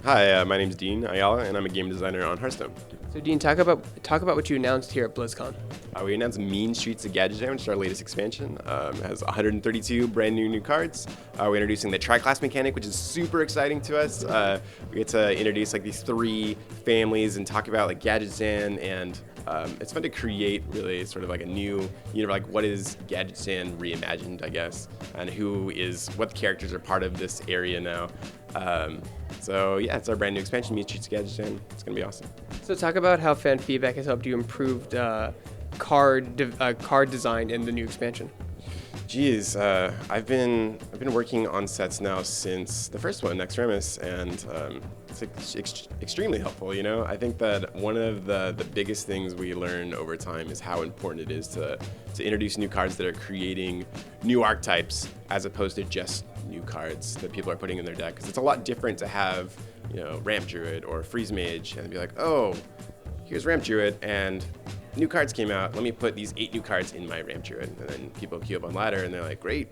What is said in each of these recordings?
Hi, my name's Dean Ayala, and I'm a game designer on Hearthstone. So Dean, talk about what you announced here at BlizzCon. We announced Mean Streets of Gadgetzan, which is our latest expansion. It has 132 brand new cards. We're introducing the tri-class mechanic, which is super exciting to us. We get to introduce like these three families and talk about like Gadgetzan, and it's fun to create really sort of like a new, like what is Gadgetzan reimagined, I guess, and what characters are part of this area now. So yeah, it's our brand new expansion, Mean Streets of Gadgetzan. It's gonna be awesome. So talk about how fan feedback has helped you improve card design in the new expansion. Geez, I've been working on sets now since the first one, Extremis, and it's extremely helpful. I think that one of the biggest things we learn over time is how important it is to introduce new cards that are creating new archetypes as opposed to just new cards that people are putting in their deck. Because it's a lot different to have, Ramp Druid or Freeze Mage and be like, oh, here's Ramp Druid and new cards came out. Let me put these 8 new cards in my Ramp Druid. And then people queue up on ladder and they're like, great,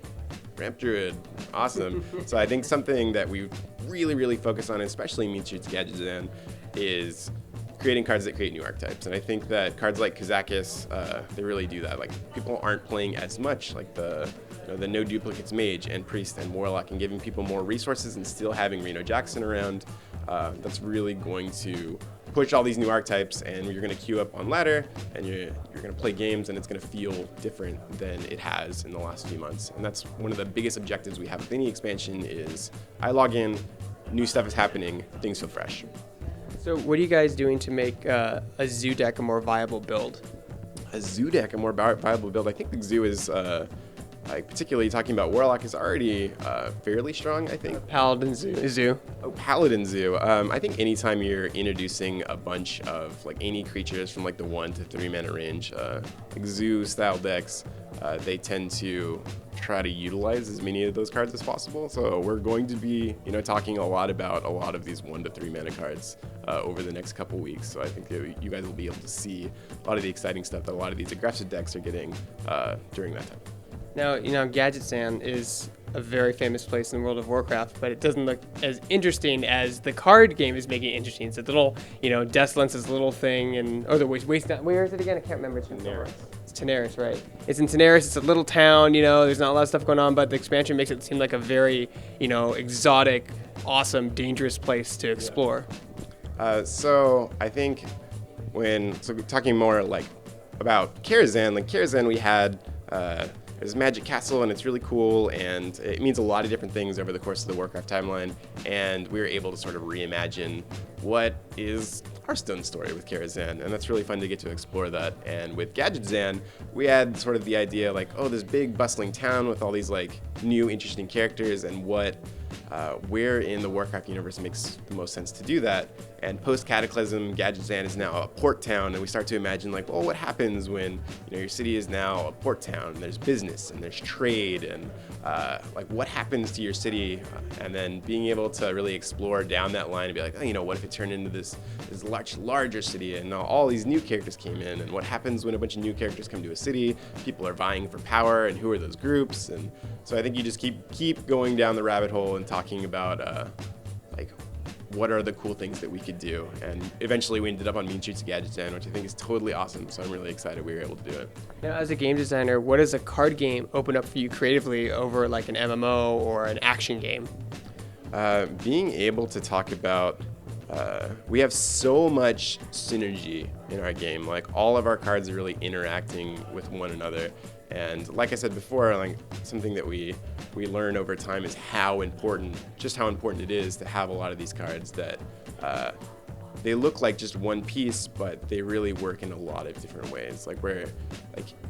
Ramp Druid, awesome. So I think something that we really, really focus on, especially Mean Streets of Gadgetzan, is creating cards that create new archetypes. And I think that cards like Kazakis, they really do that. Like, people aren't playing as much, like the no duplicates mage and priest and warlock, and giving people more resources and still having Reno Jackson around. That's really going to push all these new archetypes, and you're going to queue up on ladder, and you're going to play games, and it's going to feel different than it has in the last few months. And that's one of the biggest objectives we have with any expansion is I log in, new stuff is happening, things feel fresh. So what are you guys doing to make a zoo deck a more viable build? A zoo deck, a more viable build. I think the zoo is, particularly talking about Warlock, is already fairly strong, I think. Paladin zoo. Oh, Paladin Zoo. I think anytime you're introducing a bunch of like any creatures from like the 1 to 3 mana range, like zoo style decks, they tend to try to utilize as many of those cards as possible. So we're going to be, talking a lot about a lot of these 1 to 3 mana cards over the next couple weeks. So I think that you guys will be able to see a lot of the exciting stuff that a lot of these aggressive decks are getting during that time. Now, Gadgetzan is a very famous place in the world of Warcraft, but it doesn't look as interesting as the card game is making it interesting. It's a little, Desolence is a little thing, and where is it again? I can't remember. It's Tenaris, right? It's in Tenaris. It's a little town. There's not a lot of stuff going on, but the expansion makes it seem like a very, exotic, awesome, dangerous place to explore. So I think talking more like about Karazhan, we had. There's Magic Castle, and it's really cool, and it means a lot of different things over the course of the Warcraft timeline, and we were able to sort of reimagine what is Hearthstone's story with Karazhan, and that's really fun to get to explore that. And with Gadgetzan, we had sort of the idea like, oh, this big bustling town with all these like new interesting characters, and where in the Warcraft universe makes the most sense to do that. And post-Cataclysm, Gadgetzan is now a port town, and we start to imagine like, well, what happens when your city is now a port town, and there's business, and there's trade, and like what happens to your city, and then being able to really explore down that line and be like, oh, what if it turned into this larger city, and now all these new characters came in, and what happens when a bunch of new characters come to a city? People are vying for power, and who are those groups? And so I think you just keep going down the rabbit hole and talking about like what are the cool things that we could do, and eventually we ended up on Mean Streets of Gadgetzan, which I think is totally awesome. So I'm really excited we were able to do it. Now, as a game designer, what does a card game open up for you creatively over like an MMO or an action game? Being able to talk about we have so much synergy in our game. Like all of our cards are really interacting with one another. And like I said before, like something that we learn over time is how important it is to have a lot of these cards that they look like just one piece, but they really work in a lot of different ways. Like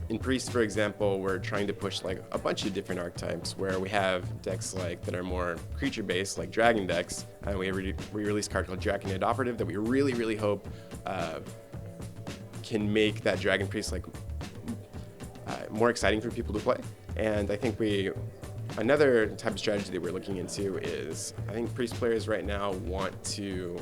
in Priest, for example, we're trying to push like a bunch of different archetypes where we have decks like that are more creature based, like dragon decks, and we released a card called Draconid Operative that we really, really hope can make that Dragon Priest like more exciting for people to play. And I think another type of strategy that we're looking into is, I think Priest players right now want to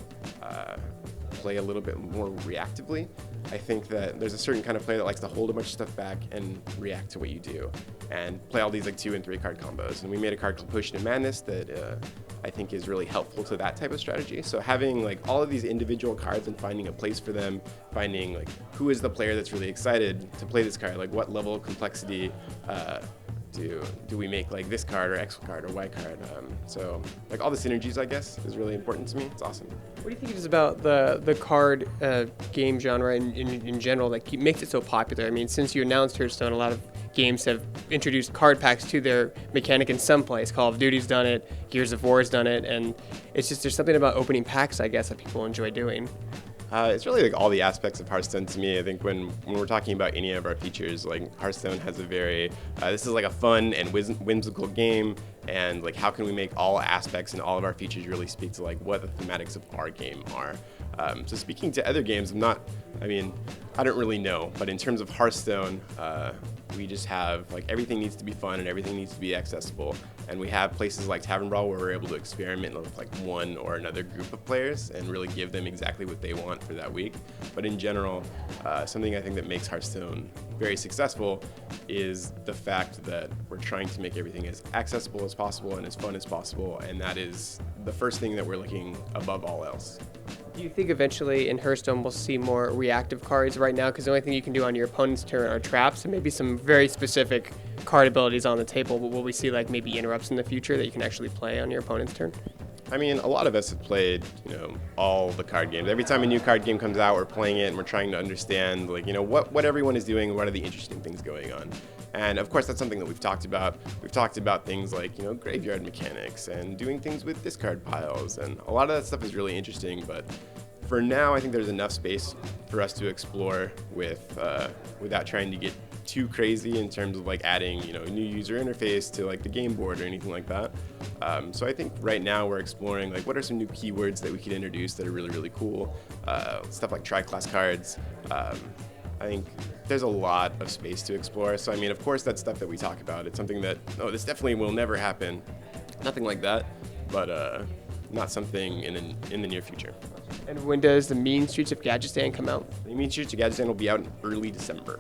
play a little bit more reactively. I think that there's a certain kind of player that likes to hold a bunch of stuff back and react to what you do. and play all these like 2 and 3 card combos. And we made a card called Potion of Madness that I think is really helpful to that type of strategy. So having like all of these individual cards and finding a place for them, finding like who is the player that's really excited to play this card, like what level of complexity do we make like this card or X card or Y card. So like all the synergies, I guess, is really important to me. It's awesome. What do you think it is about the card game genre in general that makes it so popular? I mean, since you announced Hearthstone, a lot of games have introduced card packs to their mechanic in some place. Call of Duty's done it, Gears of War's done it, and it's just there's something about opening packs, I guess, that people enjoy doing. It's really like all the aspects of Hearthstone to me. I think when we're talking about any of our features, like Hearthstone has a very, this is like a fun and whimsical game, and like how can we make all aspects and all of our features really speak to like what the thematics of our game are. So speaking to other games, I don't really know, but in terms of Hearthstone, we just have like everything needs to be fun and everything needs to be accessible, and we have places like Tavern Brawl where we're able to experiment with like one or another group of players and really give them exactly what they want for that week. But in general, something I think that makes Hearthstone very successful is the fact that we're trying to make everything as accessible as possible and as fun as possible, and that is the first thing that we're looking above all else. Do you think eventually in Hearthstone we'll see more reactive cards right now? Because the only thing you can do on your opponent's turn are traps and maybe some very specific card abilities on the table. But will we see like maybe interrupts in the future that you can actually play on your opponent's turn? I mean, a lot of us have played, all the card games. Every time a new card game comes out, we're playing it and we're trying to understand, like, what everyone is doing and what are the interesting things going on. And of course, that's something that we've talked about. We've talked about things like, graveyard mechanics and doing things with discard piles. And a lot of that stuff is really interesting. But for now, I think there's enough space for us to explore without trying to get too crazy in terms of like adding, a new user interface to like the game board or anything like that. So I think right now we're exploring like what are some new keywords that we could introduce that are really, really cool. Stuff like tri-class cards. I think there's a lot of space to explore. So, of course, that's stuff that we talk about. It's something that, this definitely will never happen. Nothing like that, but not something in the near future. And when does the Mean Streets of Gadgetzan come out? The Mean Streets of Gadgetzan will be out in early December.